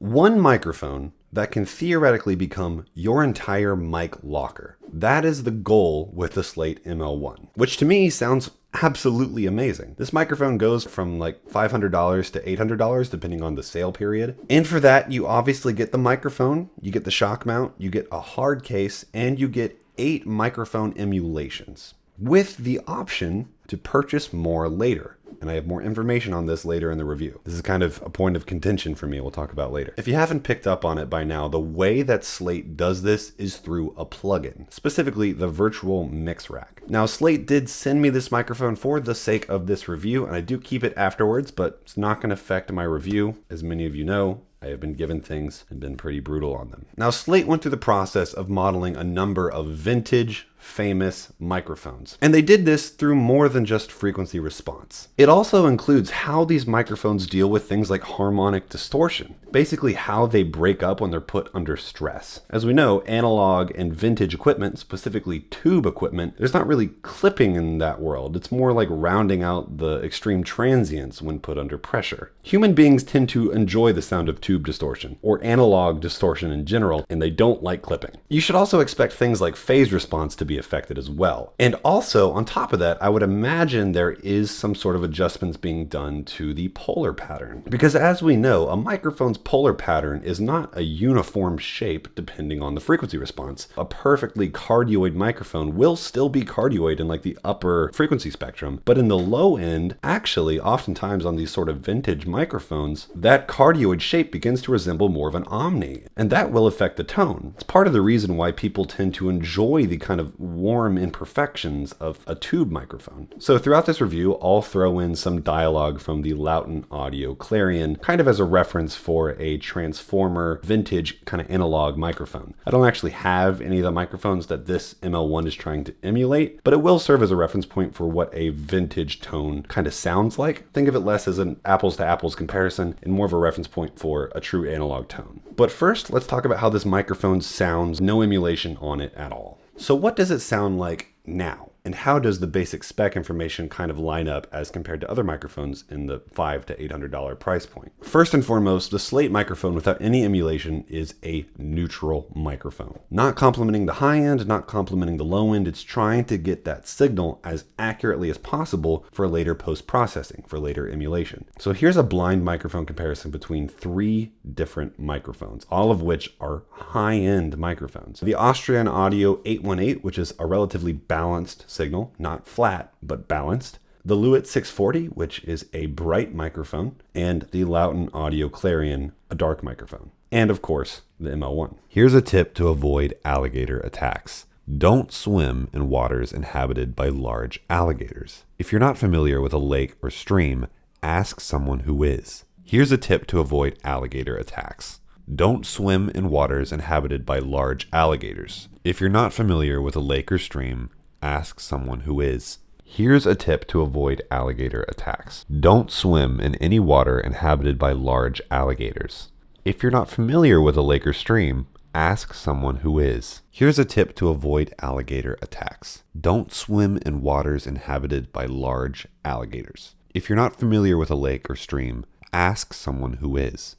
One microphone that can theoretically become your entire mic locker. That is the goal with the Slate ML-1, which to me sounds absolutely amazing. This microphone goes from like $500 to $800 depending on the sale period. And for that, you obviously get the microphone, you get the shock mount, you get a hard case, and you get 8 microphone emulations with the option to purchase more later. And I have more information on this later in the review. This is kind of a point of contention for me, we'll talk about later. If you haven't picked up on it by now, the way that Slate does this is through a plugin, specifically the virtual mix rack. Now, Slate did send me this microphone for the sake of this review, and I do keep it afterwards, but it's not going to affect my review. As many of you know, I have been given things and been pretty brutal on them. Now, Slate went through the process of modeling a number of vintage, famous microphones. And they did this through more than just frequency response. It also includes how these microphones deal with things like harmonic distortion, basically how they break up when they're put under stress. As we know, analog and vintage equipment, specifically tube equipment, there's not really clipping in that world. It's more like rounding out the extreme transients when put under pressure. Human beings tend to enjoy the sound of tube distortion, or analog distortion in general, and they don't like clipping. You should also expect things like phase response to be affected as well. And also, on top of that, I would imagine there is some sort of adjustments being done to the polar pattern. Because as we know, a microphone's polar pattern is not a uniform shape depending on the frequency response. A perfectly cardioid microphone will still be cardioid in like the upper frequency spectrum, but in the low end, actually, oftentimes on these sort of vintage microphones, that cardioid shape begins to resemble more of an omni, and that will affect the tone. It's part of the reason why people tend to enjoy the kind of warm imperfections of a tube microphone. So throughout this review, I'll throw in some dialogue from the Lauten Audio Clarion, kind of as a reference for a transformer vintage kind of analog microphone. I don't actually have any of the microphones that this ML-1 is trying to emulate, but it will serve as a reference point for what a vintage tone kind of sounds like. Think of it less as an apples to apples comparison and more of a reference point for a true analog tone. But first, let's talk about how this microphone sounds, no emulation on it at all. So what does it sound like now? And how does the basic spec information kind of line up as compared to other microphones in the $500 to $800 price point? First and foremost, the Slate microphone without any emulation is a neutral microphone. Not complementing the high end, not complementing the low end. It's trying to get that signal as accurately as possible for later post-processing, for later emulation. So here's a blind microphone comparison between 3 different microphones, all of which are high-end microphones. The Austrian Audio 818, which is a relatively balanced signal, not flat, but balanced. The Lewitt 640, which is a bright microphone, and the Lauten Audio Clarion, a dark microphone. And of course, the ML-1. Here's a tip to avoid alligator attacks. Don't swim in waters inhabited by large alligators. If you're not familiar with a lake or stream, ask someone who is. Here's a tip to avoid alligator attacks. Don't swim in waters inhabited by large alligators. If you're not familiar with a lake or stream, ask someone who is. Here's a tip to avoid alligator attacks. Don't swim in any water inhabited by large alligators. If you're not familiar with a lake or stream, ask someone who is. Here's a tip to avoid alligator attacks. Don't swim in waters inhabited by large alligators. If you're not familiar with a lake or stream, ask someone who is.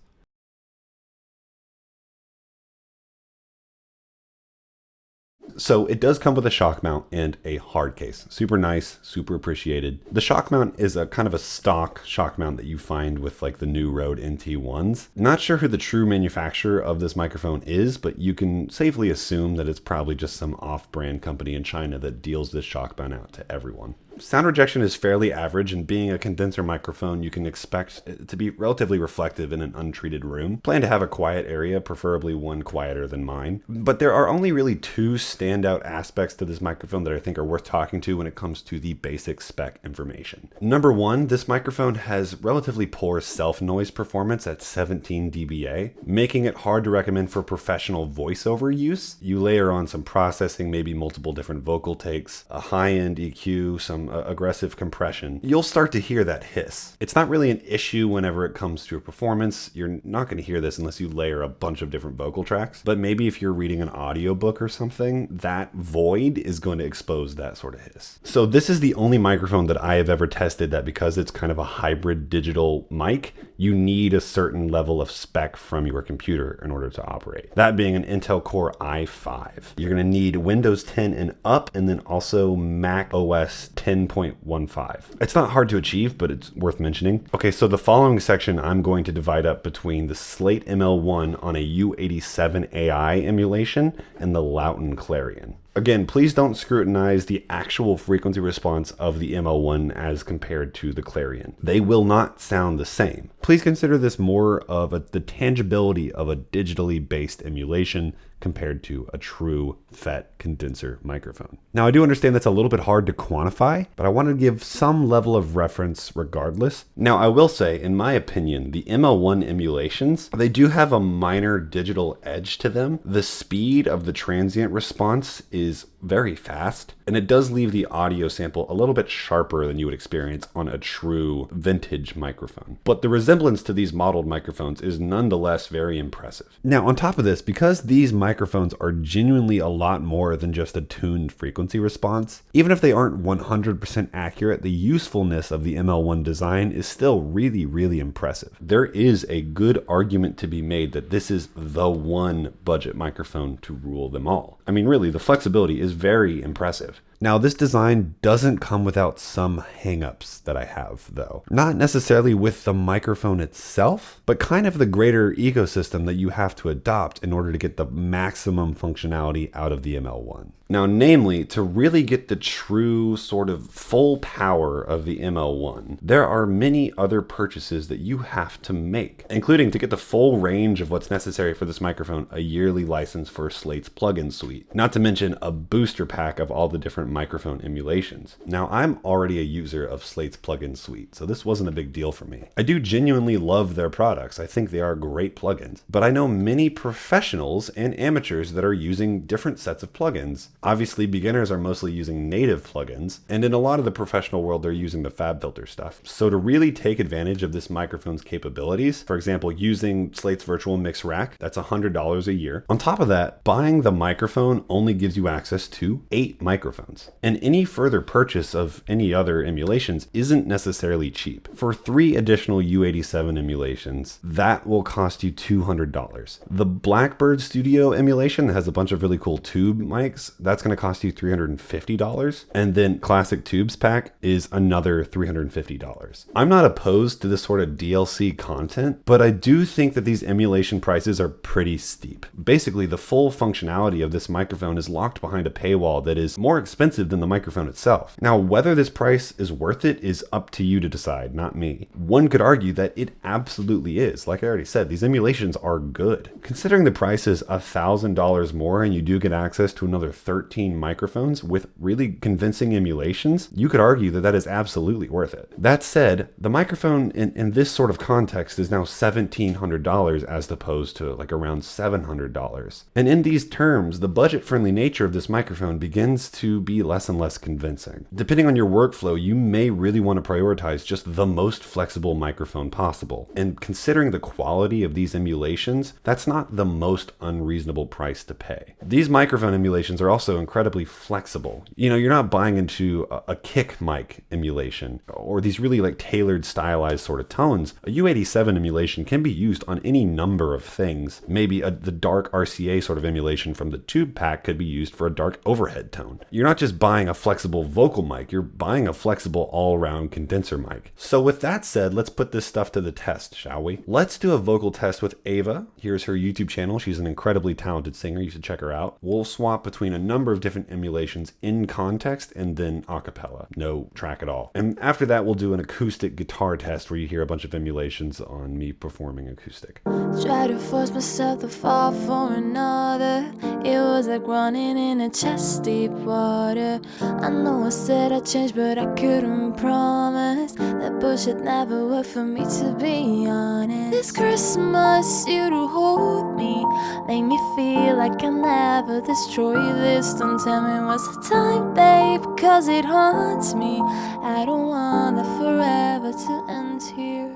So it does come with a shock mount and a hard case. Super nice, super appreciated. The shock mount is a kind of a stock shock mount that you find with like the new Rode NT1s. Not sure who the true manufacturer of this microphone is, but you can safely assume that it's probably just some off-brand company in China that deals this shock mount out to everyone. Sound rejection is fairly average, and being a condenser microphone, you can expect it to be relatively reflective in an untreated room. Plan to have a quiet area, preferably one quieter than mine. But there are only really 2 standout aspects to this microphone that I think are worth talking to when it comes to the basic spec information. Number 1, this microphone has relatively poor self-noise performance at 17 dBA, making it hard to recommend for professional voiceover use. You layer on some processing, maybe multiple different vocal takes, a high-end EQ, some some aggressive compression, you'll start to hear that hiss. It's not really an issue whenever it comes to a performance. You're not going to hear this unless you layer a bunch of different vocal tracks. But maybe if you're reading an audiobook or something, that void is going to expose that sort of hiss. So this is the only microphone that I have ever tested that, because it's kind of a hybrid digital mic, you need a certain level of spec from your computer in order to operate. That being an Intel Core i5. You're going to need Windows 10 and up, and then also Mac OS 10.15. It's not hard to achieve, but it's worth mentioning. Okay, so the following section I'm going to divide up between the Slate ML-1 on a U87 AI emulation and the Lauten Clarion. Again, please don't scrutinize the actual frequency response of the ML-1 as compared to the Clarion. They will not sound the same. Please consider this more of the tangibility of a digitally based emulation compared to a true FET condenser microphone. Now, I do understand that's a little bit hard to quantify, but I want to give some level of reference regardless. Now, I will say, in my opinion, the ML-1 emulations, they do have a minor digital edge to them. The speed of the transient response is very fast, and it does leave the audio sample a little bit sharper than you would experience on a true vintage microphone. But the resemblance to these modeled microphones is nonetheless very impressive. Now, on top of this, because these microphones are genuinely a lot more than just a tuned frequency response, even if they aren't 100% accurate, the usefulness of the ML-1 design is still really, really impressive. There is a good argument to be made that this is the one budget microphone to rule them all. I mean, really, the flexibility is very impressive. Now, this design doesn't come without some hangups that I have, though. Not necessarily with the microphone itself, but kind of the greater ecosystem that you have to adopt in order to get the maximum functionality out of the ML-1. Now, namely, to really get the true sort of full power of the ML-1, there are many other purchases that you have to make, including, to get the full range of what's necessary for this microphone, a yearly license for Slate's plugin suite, not to mention a booster pack of all the different microphone emulations. Now, I'm already a user of Slate's plugin suite, so this wasn't a big deal for me. I do genuinely love their products. I think they are great plugins, but I know many professionals and amateurs that are using different sets of plugins. Obviously, beginners are mostly using native plugins, and in a lot of the professional world, they're using the FabFilter stuff. So to really take advantage of this microphone's capabilities, for example, using Slate's virtual mix rack, that's $100 a year. On top of that, buying the microphone only gives you access to 8 microphones. And any further purchase of any other emulations isn't necessarily cheap. For 3 additional U87 emulations, that will cost you $200. The Blackbird Studio emulation that has a bunch of really cool tube mics, that's going to cost you $350. And then Classic Tubes Pack is another $350. I'm not opposed to this sort of DLC content, but I do think that these emulation prices are pretty steep. Basically, the full functionality of this microphone is locked behind a paywall that is more expensive than the microphone itself. Now, whether this price is worth it is up to you to decide, not me. One could argue that it absolutely is. Like I already said, these emulations are good. Considering the price is $1,000 more and you do get access to another 13 microphones with really convincing emulations, you could argue that that is absolutely worth it. That said, the microphone in this sort of context is now $1,700 as opposed to like around $700. And in these terms, the budget-friendly nature of this microphone begins to be less and less convincing. Depending on your workflow, you may really want to prioritize just the most flexible microphone possible. And considering the quality of these emulations, that's not the most unreasonable price to pay. These microphone emulations are also incredibly flexible. You know, you're not buying into a kick mic emulation or these really like tailored, stylized sort of tones. A U87 emulation can be used on any number of things. Maybe the dark RCA sort of emulation from the tube pack could be used for a dark overhead tone. You're not just buying a flexible vocal mic, you're buying a flexible all-around condenser mic. So with that said, let's put this stuff to the test, shall we? Let's do a vocal test with Ava. Here's her YouTube channel. She's an incredibly talented singer. You should check her out. We'll swap between a number of different emulations in context and then a cappella. No track at all. And after that, we'll do an acoustic guitar test where you hear a bunch of emulations on me performing acoustic. Try to force myself to fall for another. It was like running in a chest deep water. I know I said I changed, but I couldn't promise that bullshit never worked for me, to be honest. This Christmas, you to hold me, make me feel like I never destroy this. Don't tell me what's the time, babe, cause it haunts me. I don't want that forever to end here.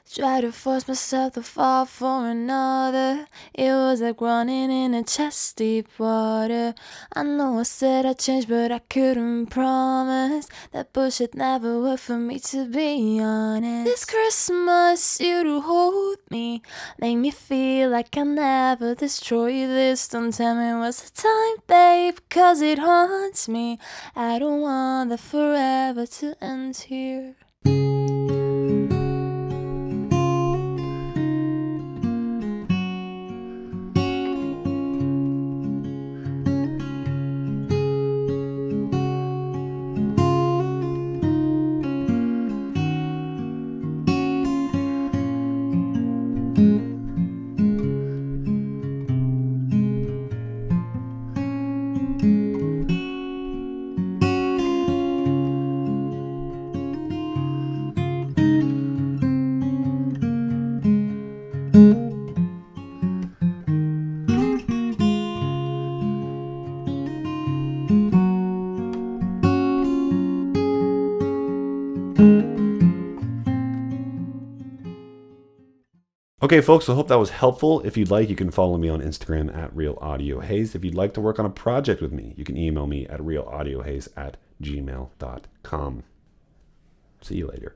Try to force myself to fall for another. It was like running in a chest deep water. I know I said I'd change, but I couldn't promise that bullshit never worked for me, to be honest. This Christmas, you to hold me, make me feel like I never destroy this. Don't tell me what's the time, babe, cause it haunts me. I don't want that forever to end here. Okay, folks, I hope that was helpful. If you'd like, you can follow me on Instagram at RealAudioHaze. If you'd like to work on a project with me, you can email me at realaudiohaze@gmail.com. See you later.